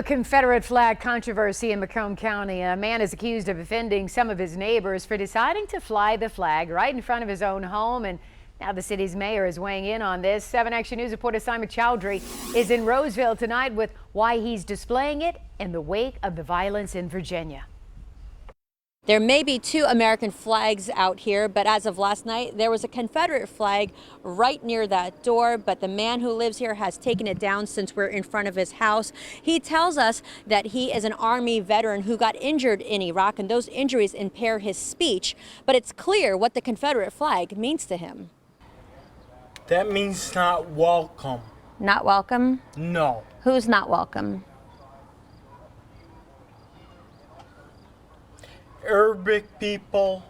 Confederate flag controversy in Macomb County. A man is accused of offending some of his neighbors for deciding to fly the flag right in front of his own home. And now the city's mayor is weighing in on this. 7 Action News reporter Simon Chowdhury is in Roseville tonight with why he's displaying it in the wake of the violence in Virginia. There may be 2 American flags out here, but as of last night, there was a Confederate flag right near that door. But the man who lives here has taken it down since we're in front of his house. He tells us that he is an Army veteran who got injured in Iraq, and those injuries impair his speech. But it's clear what the Confederate flag means to him. That means not welcome. Not welcome? No. Who's not welcome? Arabic people,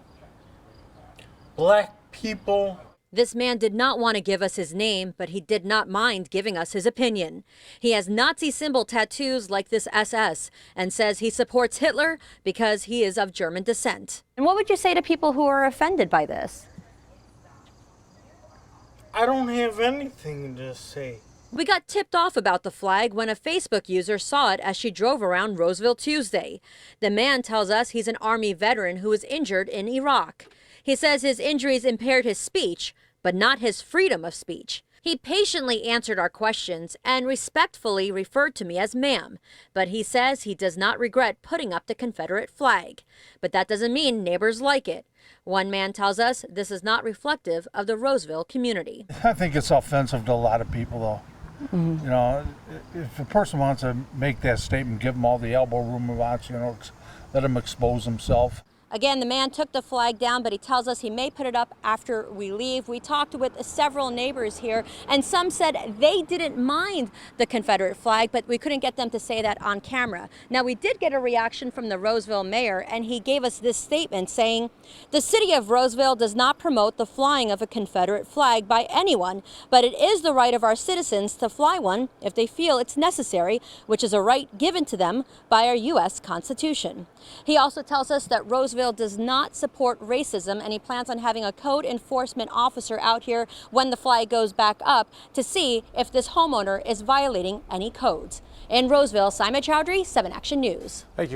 black people. This man did not want to give us his name, but he did not mind giving us his opinion. He has Nazi symbol tattoos like this SS and says he supports Hitler because he is of German descent. And what would you say to people who are offended by this? I don't have anything to say. We got tipped off about the flag when a Facebook user saw it as she drove around Roseville Tuesday. The man tells us he's an Army veteran who was injured in Iraq. He says his injuries impaired his speech, but not his freedom of speech. He patiently answered our questions and respectfully referred to me as ma'am, but he says he does not regret putting up the Confederate flag. But that doesn't mean neighbors like it. One man tells us this is not reflective of the Roseville community. I think it's offensive to a lot of people, though. You know, if a person wants to make that statement, give him all the elbow room he wants, you know, let him expose himself. Again, the man took the flag down, but he tells us he may put it up after we leave. We talked with several neighbors here, and some said they didn't mind the Confederate flag, but we couldn't get them to say that on camera. Now, we did get a reaction from the Roseville mayor, and he gave us this statement saying, "The city of Roseville does not promote the flying of a Confederate flag by anyone, but it is the right of our citizens to fly one if they feel it's necessary, which is a right given to them by our U.S. Constitution." He also tells us that Roseville does not support racism, and he plans on having a code enforcement officer out here when the flag goes back up to see if this homeowner is violating any codes. In Roseville, Simon Chowdhury, 7 Action News. Thank you.